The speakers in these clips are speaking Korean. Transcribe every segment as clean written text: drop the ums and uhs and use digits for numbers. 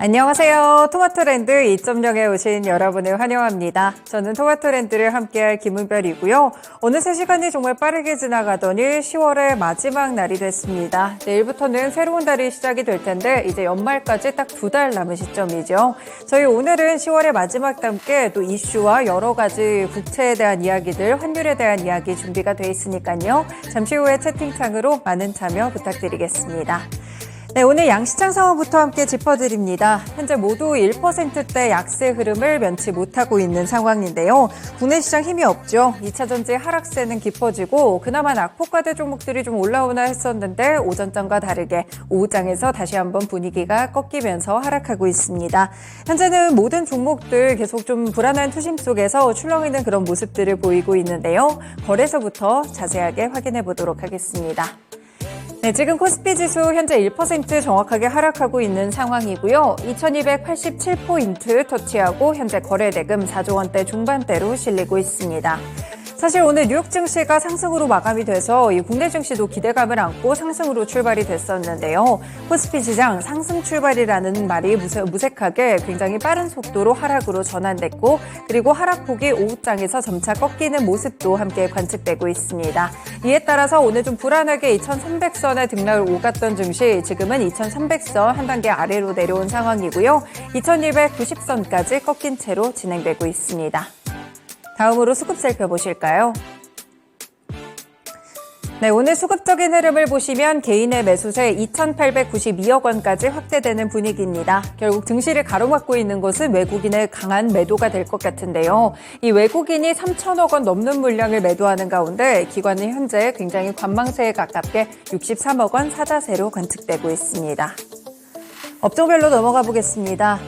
안녕하세요. 토마토랜드 2.0에 오신 여러분을 환영합니다. 저는 토마토랜드를 함께할 김은별이고요. 어느새 시간이 정말 빠르게 지나가더니 10월의 마지막 날이 됐습니다. 내일부터는 새로운 달이 시작이 될 텐데 이제 연말까지 딱 2달 남은 시점이죠. 저희 오늘은 10월의 마지막과 함께 또 이슈와 여러 가지 국채에 대한 이야기들, 환율에 대한 이야기 준비가 돼 있으니까요. 잠시 후에 채팅창으로 많은 참여 부탁드리겠습니다. 네, 오늘 양시장 상황부터 함께 짚어드립니다. 현재 모두 1%대 약세 흐름을 면치 못하고 있는 상황인데요. 국내 시장 힘이 없죠. 2차전지 하락세는 깊어지고 그나마 낙폭과대 종목들이 좀 올라오나 했었는데 오전장과 다르게 오후장에서 다시 한번 분위기가 꺾이면서 하락하고 있습니다. 현재는 모든 종목들 계속 좀 불안한 투심 속에서 출렁이는 그런 모습들을 보이고 있는데요. 거래소부터 자세하게 확인해 보도록 하겠습니다. 네, 지금 코스피 지수 현재 1% 정확하게 하락하고 있는 상황이고요. 2287포인트 터치하고 현재 거래대금 4조 원대 중반대로 실리고 있습니다. 사실 오늘 뉴욕 증시가 상승으로 마감이 돼서 이 국내 증시도 기대감을 안고 상승으로 출발이 됐었는데요. 코스피 시장 상승 출발이라는 말이 무색하게 굉장히 빠른 속도로 하락으로 전환됐고 그리고 하락폭이 오후장에서 점차 꺾이는 모습도 함께 관측되고 있습니다. 이에 따라서 오늘 좀 불안하게 2300선의 등락을 오갔던 증시 지금은 2300선 한 단계 아래로 내려온 상황이고요. 2290선까지 꺾인 채로 진행되고 있습니다. 다음으로 수급 살펴보실까요? 네, 오늘 수급적인 흐름을 보시면 개인의 매수세 2,892억 원까지 확대되는 분위기입니다. 결국 증시를 가로막고 있는 것은 외국인의 강한 매도가 될 것 같은데요. 이 외국인이 3,000억 원 넘는 물량을 매도하는 가운데 기관은 현재 굉장히 관망세에 가깝게 63억 원 사자세로 관측되고 있습니다. 업종별로 넘어가 보겠습니다.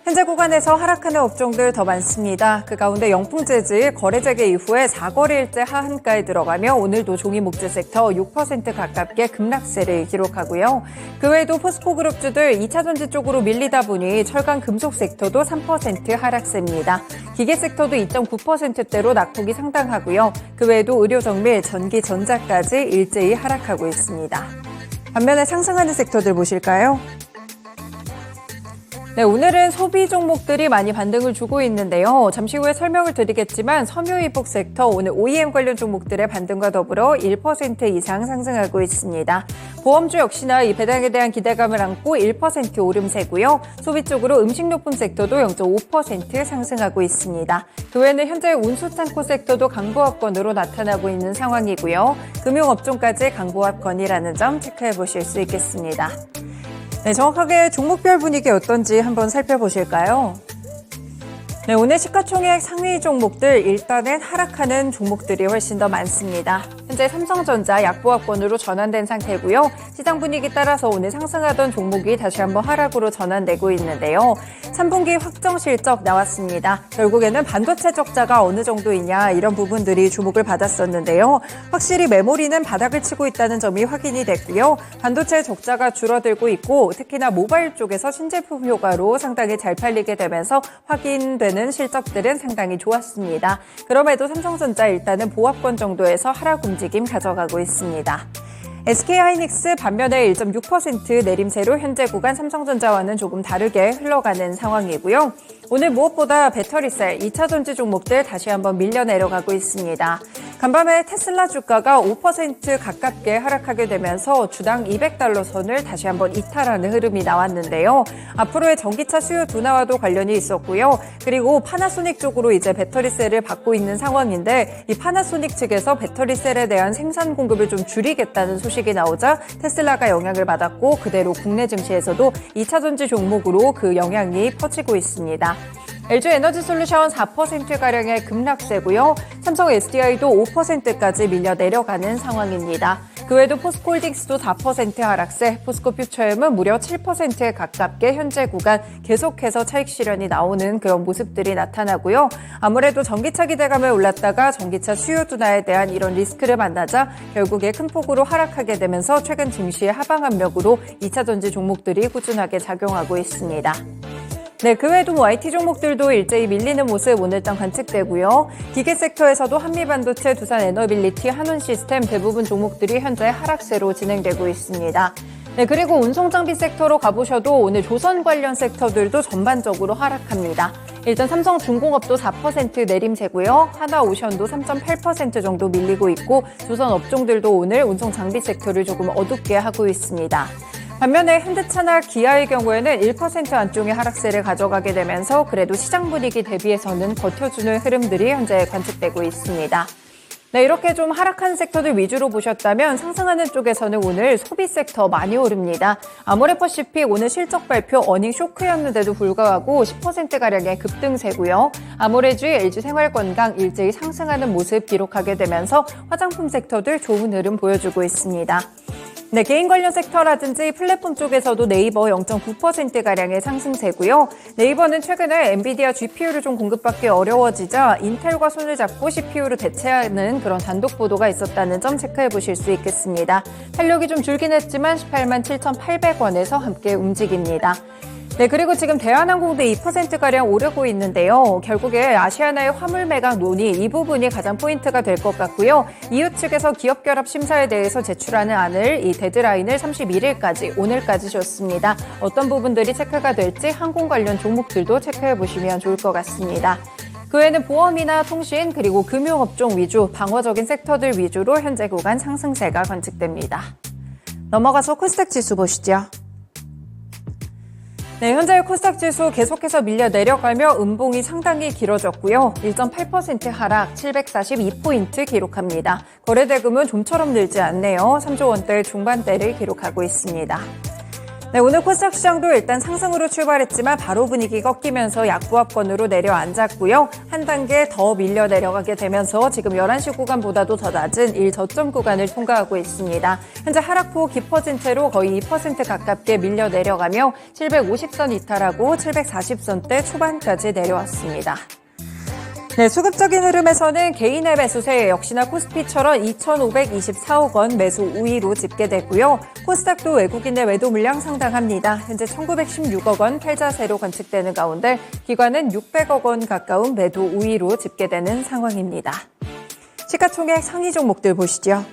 현재 구간에서 하락하는 업종들 더 많습니다. 그 가운데 영풍재질 거래 재개 이후에 4거래일째 하한가에 들어가며 오늘도 종이목재 섹터 6% 가깝게 급락세를 기록하고요. 그 외에도 포스코그룹주들 2차전지 쪽으로 밀리다 보니 철강 금속 섹터도 3% 하락세입니다. 기계 섹터도 2.9%대로 낙폭이 상당하고요. 그 외에도 의료정밀, 전기, 전자까지 일제히 하락하고 있습니다. 반면에 상승하는 섹터들 보실까요? 네, 오늘은 소비 종목들이 많이 반등을 주고 있는데요. 잠시 후에 설명을 드리겠지만 섬유유복 섹터 오늘 OEM 관련 종목들의 반등과 더불어 1% 이상 상승하고 있습니다. 보험주 역시나 이 배당에 대한 기대감을 안고 1% 오름세고요. 소비 쪽으로 음식료품 섹터도 0.5% 상승하고 있습니다. 그 외에는 현재 운수창고 섹터도 강보합권으로 나타나고 있는 상황이고요. 금융업종까지 강보합권이라는 점 체크해 보실 수 있겠습니다. 네, 정확하게 종목별 분위기 어떤지 한번 살펴보실까요? 네, 오늘 시가총액 상위 종목들 일단은 하락하는 종목들이 훨씬 더 많습니다. 현재 삼성전자 약보합권으로 전환된 상태고요. 시장 분위기 따라서 오늘 상승하던 종목이 다시 한번 하락으로 전환되고 있는데요. 3분기 확정 실적 나왔습니다. 결국에는 반도체 적자가 어느 정도이냐 이런 부분들이 주목을 받았었는데요. 확실히 메모리는 바닥을 치고 있다는 점이 확인이 됐고요. 반도체 적자가 줄어들고 있고 특히나 모바일 쪽에서 신제품 효과로 상당히 잘 팔리게 되면서 확인되는 실적들은 상당히 좋았습니다. 그럼에도 삼성전자 일단은 보합권 정도에서 하락 움직임 가져가고 있습니다. SK하이닉스 반면에 1.6% 내림세로 현재 구간 삼성전자와는 조금 다르게 흘러가는 상황이고요. 오늘 무엇보다 배터리셀, 2차전지 종목들 다시 한번 밀려 내려가고 있습니다. 간밤에 테슬라 주가가 5% 가깝게 하락하게 되면서 주당 $200 선을 다시 한번 이탈하는 흐름이 나왔는데요. 앞으로의 전기차 수요 둔화와도 관련이 있었고요. 그리고 파나소닉 쪽으로 이제 배터리셀을 받고 있는 상황인데 이 파나소닉 측에서 배터리셀에 대한 생산 공급을 좀 줄이겠다는 소식이 나오자 테슬라가 영향을 받았고 그대로 국내 증시에서도 2차전지 종목으로 그 영향이 퍼지고 있습니다. LG에너지솔루션 4%가량의 급락세고요. 삼성 SDI도 5%까지 밀려 내려가는 상황입니다. 그 외에도 포스코홀딩스도 4% 하락세, 포스코퓨처엠은 무려 7%에 가깝게 현재 구간 계속해서 차익 실현이 나오는 그런 모습들이 나타나고요. 아무래도 전기차 기대감에 올랐다가 전기차 수요 둔화에 대한 이런 리스크를 만나자 결국에 큰 폭으로 하락하게 되면서 최근 증시의 하방 압력으로 2차전지 종목들이 꾸준하게 작용하고 있습니다. 네, 그 외에도 IT 종목들도 일제히 밀리는 모습 오늘장 관측되고요. 기계 섹터에서도 한미반도체, 두산에너빌리티, 한온시스템 대부분 종목들이 현재 하락세로 진행되고 있습니다. 네, 그리고 운송장비 섹터로 가보셔도 오늘 조선 관련 섹터들도 전반적으로 하락합니다. 일단 삼성중공업도 4% 내림세고요. 하나오션도 3.8% 정도 밀리고 있고 조선 업종들도 오늘 운송장비 섹터를 조금 어둡게 하고 있습니다. 반면에 현대차나 기아의 경우에는 1% 안쪽의 하락세를 가져가게 되면서 그래도 시장 분위기 대비해서는 버텨주는 흐름들이 현재 관측되고 있습니다. 네, 이렇게 좀 하락한 섹터들 위주로 보셨다면 상승하는 쪽에서는 오늘 소비 섹터 많이 오릅니다. 아모레퍼시픽 오늘 실적 발표 어닝 쇼크였는데도 불구하고 10%가량의 급등세고요. 아모레주, LG생활건강 일제히 상승하는 모습 기록하게 되면서 화장품 섹터들 좋은 흐름 보여주고 있습니다. 네, 개인 관련 섹터라든지 플랫폼 쪽에서도 네이버 0.9%가량의 상승세고요. 네이버는 최근에 엔비디아 GPU를 좀 공급받기 어려워지자 인텔과 손을 잡고 CPU를 대체하는 그런 단독 보도가 있었다는 점 체크해 보실 수 있겠습니다. 탄력이 좀 줄긴 했지만 18만 7,800원에서 함께 움직입니다. 네, 그리고 지금 대한항공도 2%가량 오르고 있는데요. 결국에 아시아나의 화물 매각 논의 이 부분이 가장 포인트가 될 것 같고요. 이유 측에서 기업 결합 심사에 대해서 제출하는 안을 이 데드라인을 31일까지 오늘까지 줬습니다. 어떤 부분들이 체크가 될지 항공 관련 종목들도 체크해 보시면 좋을 것 같습니다. 그 외에는 보험이나 통신 그리고 금융업종 위주 방어적인 섹터들 위주로 현재 구간 상승세가 관측됩니다. 넘어가서 코스닥 지수 보시죠. 네, 현재 코스닥 지수 계속해서 밀려 내려가며 음봉이 상당히 길어졌고요. 1.8% 하락, 742포인트 기록합니다. 거래대금은 좀처럼 늘지 않네요. 3조 원대 중반대를 기록하고 있습니다. 네, 오늘 코스닥 시장도 일단 상승으로 출발했지만 바로 분위기 꺾이면서 약보합권으로 내려앉았고요. 한 단계 더 밀려 내려가게 되면서 지금 11시 구간보다도 더 낮은 1저점 구간을 통과하고 있습니다. 현재 하락폭 깊어진 채로 거의 2% 가깝게 밀려 내려가며 750선 이탈하고 740선대 초반까지 내려왔습니다. 네, 수급적인 흐름에서는 개인의 매수세 역시나 코스피처럼 2,524억 원 매수 우위로 집계됐고요. 코스닥도 외국인의 매도 물량 상당합니다. 현재 1,916억 원 팔자세로 관측되는 가운데 기관은 600억 원 가까운 매도 우위로 집계되는 상황입니다. 시가총액 상위 종목들 보시죠.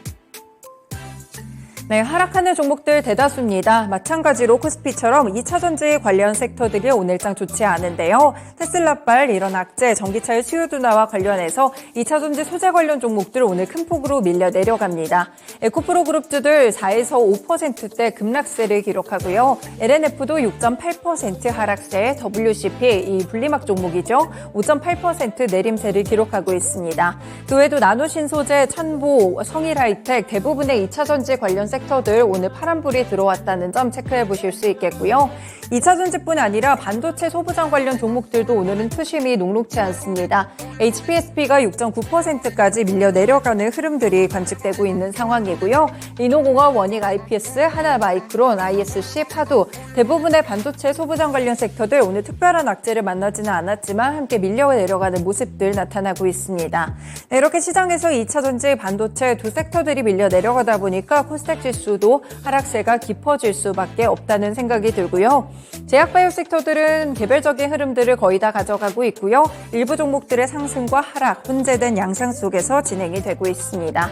네, 하락하는 종목들 대다수입니다. 마찬가지로 코스피처럼 2차전지 관련 섹터들이 오늘장 좋지 않은데요. 테슬라발 이런 악재, 전기차의 수요 둔화와 관련해서 2차전지 소재 관련 종목들 오늘 큰 폭으로 밀려 내려갑니다. 에코프로 그룹주들 4에서 5%대 급락세를 기록하고요. LNF도 6.8% 하락세, WCP 이 분리막 종목이죠. 5.8% 내림세를 기록하고 있습니다. 그 외에도 나노신소재, 천보, 성일하이텍 대부분의 2차전지 관련 섹터들 오늘 파란불이 들어왔다는 점 체크해 보실 수 있겠고요. 2차전지뿐 아니라 반도체 소부장 관련 종목들도 오늘은 투심이 녹록지 않습니다. HPSP가 6.9%까지 밀려 내려가는 흐름들이 관측되고 있는 상황이고요. 리노공업, 원익 IPS, 하나마이크론, ISC, 파도 대부분의 반도체 소부장 관련 섹터들 오늘 특별한 악재를 만나지는 않았지만 함께 밀려 내려가는 모습들 나타나고 있습니다. 네, 이렇게 시장에서 2차전지, 반도체 두 섹터들이 밀려 내려가다 보니까 코스닥 지수도 하락세가 깊어질 수밖에 없다는 생각이 들고요. 제약바이오 섹터들은 개별적인 흐름들을 거의 다 가져가고 있고요. 일부 종목들의 상승과 하락, 혼재된 양상 속에서 진행이 되고 있습니다.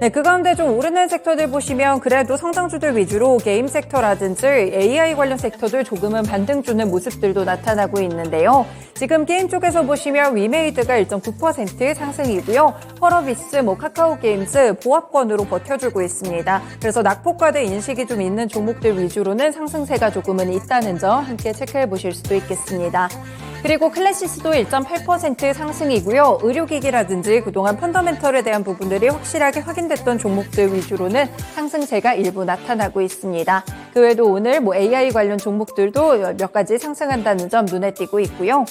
네, 그 가운데 좀 오르는 섹터들 보시면 그래도 성장주들 위주로 게임 섹터라든지 AI 관련 섹터들 조금은 반등 주는 모습들도 나타나고 있는데요. 지금 게임 쪽에서 보시면 위메이드가 1.9% 상승이고요. 펄어비스, 카카오게임즈 보합권으로 버텨주고 있습니다. 그래서 낙폭과대 인식이 좀 있는 종목들 위주로는 상승세가 조금은 있다는 점 함께 체크해 보실 수도 있겠습니다. 그리고 클래시스도 1.8% 상승이고요. 의료기기라든지 그동안 펀더멘털에 대한 부분들이 확실하게 확인됐던 종목들 위주로는 상승세가 일부 나타나고 있습니다. 그 외에도 오늘 AI 관련 종목들도 몇 가지 상승한다는 점 눈에 띄고 있고요.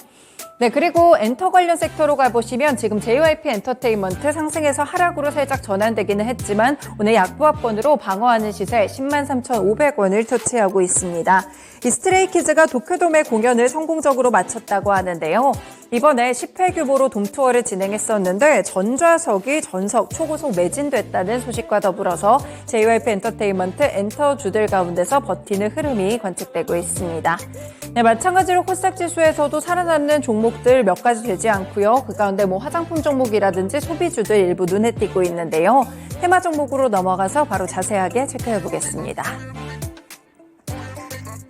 네, 그리고 엔터 관련 섹터로 가보시면 지금 JYP 엔터테인먼트 상승에서 하락으로 살짝 전환되기는 했지만 오늘 약보합권으로 방어하는 시세 103,500원을 터치하고 있습니다. 이 스트레이키즈가 도쿄돔의 공연을 성공적으로 마쳤다고 하는데요. 이번에 10회 규모로 돔투어를 진행했었는데 전좌석이 전석 초고속 매진됐다는 소식과 더불어서 JYP 엔터테인먼트 엔터주들 가운데서 버티는 흐름이 관측되고 있습니다. 네, 마찬가지로 코스닥 지수에서도 살아남는 종목들 몇 가지 되지 않고요. 그 가운데 화장품 종목이라든지 소비주들 일부 눈에 띄고 있는데요. 테마 종목으로 넘어가서 바로 자세하게 체크해 보겠습니다.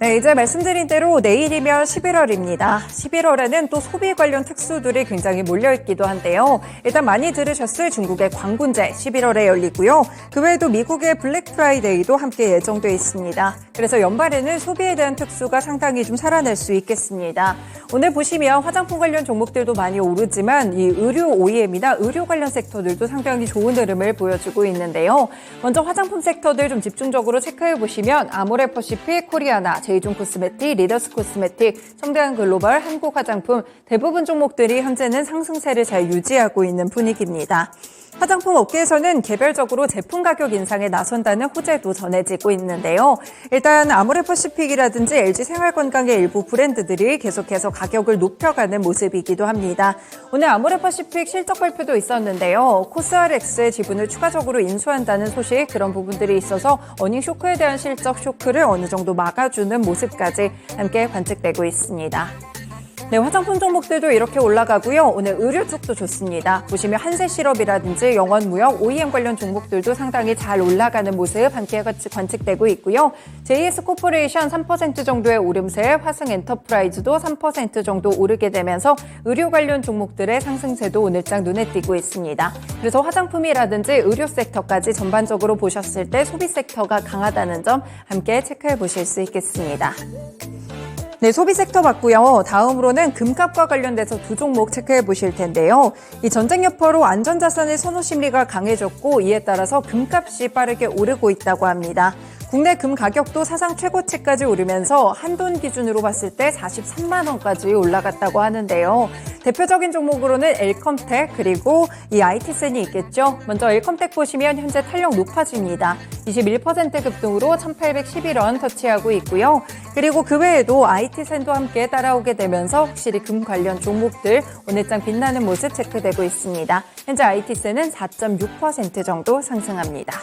네, 이제 말씀드린 대로 내일이면 11월입니다. 11월에는 또 소비 관련 특수들이 굉장히 몰려있기도 한데요. 일단 많이 들으셨을 중국의 광군제 11월에 열리고요. 그 외에도 미국의 블랙 프라이데이도 함께 예정돼 있습니다. 그래서 연말에는 소비에 대한 특수가 상당히 좀 살아날 수 있겠습니다. 오늘 보시면 화장품 관련 종목들도 많이 오르지만 이 의류 OEM이나 의료 관련 섹터들도 상당히 좋은 흐름을 보여주고 있는데요. 먼저 화장품 섹터들 좀 집중적으로 체크해 보시면 아모레퍼시픽, 코리아나, 제이종 코스메틱, 리더스 코스메틱, 성대한 글로벌, 한국 화장품 대부분 종목들이 현재는 상승세를 잘 유지하고 있는 분위기입니다. 화장품 업계에서는 개별적으로 제품 가격 인상에 나선다는 호재도 전해지고 있는데요. 일단 아모레퍼시픽이라든지 LG생활건강의 일부 브랜드들이 계속해서 가격을 높여가는 모습이기도 합니다. 오늘 아모레퍼시픽 실적 발표도 있었는데요. 코스RX의 지분을 추가적으로 인수한다는 소식, 그런 부분들이 있어서 어닝 쇼크에 대한 실적 쇼크를 어느 정도 막아주는 모습까지 함께 관측되고 있습니다. 네, 화장품 종목들도 이렇게 올라가고요. 오늘 의류 쪽도 좋습니다. 보시면 한세실업이라든지 영원무역, OEM 관련 종목들도 상당히 잘 올라가는 모습 함께 같이 관측되고 있고요. JS코퍼레이션 3% 정도의 오름세, 화승엔터프라이즈도 3% 정도 오르게 되면서 의류 관련 종목들의 상승세도 오늘장 눈에 띄고 있습니다. 그래서 화장품이라든지 의료 섹터까지 전반적으로 보셨을 때 소비 섹터가 강하다는 점 함께 체크해 보실 수 있겠습니다. 네, 소비 섹터 봤고요. 다음으로는 금값과 관련돼서 두 종목 체크해 보실 텐데요. 이 전쟁 여파로 안전자산의 선호 심리가 강해졌고 이에 따라서 금값이 빠르게 오르고 있다고 합니다. 국내 금 가격도 사상 최고치까지 오르면서 한돈 기준으로 봤을 때 43만 원까지 올라갔다고 하는데요. 대표적인 종목으로는 엘컴텍 그리고 이 IT센이 있겠죠. 먼저 엘컴텍 보시면 현재 탄력 높아집니다. 21% 급등으로 1,811원 터치하고 있고요. 그리고 그 외에도 IT센도 함께 따라오게 되면서 확실히 금 관련 종목들 오늘장 빛나는 모습 체크되고 있습니다. 현재 IT센은 4.6% 정도 상승합니다.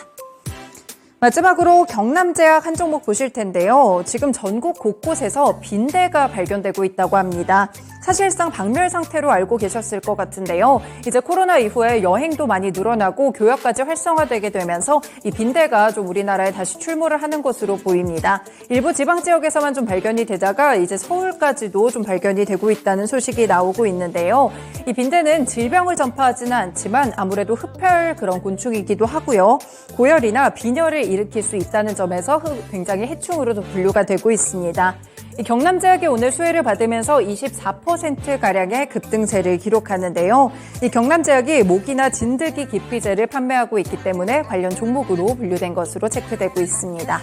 마지막으로 경남제약 한 종목 보실 텐데요. 지금 전국 곳곳에서 빈대가 발견되고 있다고 합니다. 사실상 박멸 상태로 알고 계셨을 것 같은데요. 이제 코로나 이후에 여행도 많이 늘어나고 교역까지 활성화되게 되면서 이 빈대가 좀 우리나라에 다시 출몰을 하는 것으로 보입니다. 일부 지방 지역에서만 좀 발견이 되다가 이제 서울까지도 좀 발견이 되고 있다는 소식이 나오고 있는데요. 이 빈대는 질병을 전파하지는 않지만 아무래도 흡혈 그런 곤충이기도 하고요. 고열이나 빈혈을 일으킬 수 있다는 점에서 굉장히 해충으로도 분류가 되고 있습니다. 이 경남제약이 오늘 수혜를 받으면서 24%가량의 급등세를 기록하는데요. 이 경남제약이 모기나 진드기 기피제를 판매하고 있기 때문에 관련 종목으로 분류된 것으로 체크되고 있습니다.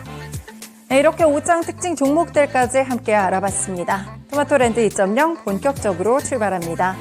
네, 이렇게 5장 특징 종목들까지 함께 알아봤습니다. 토마토랜드 2.0 본격적으로 출발합니다.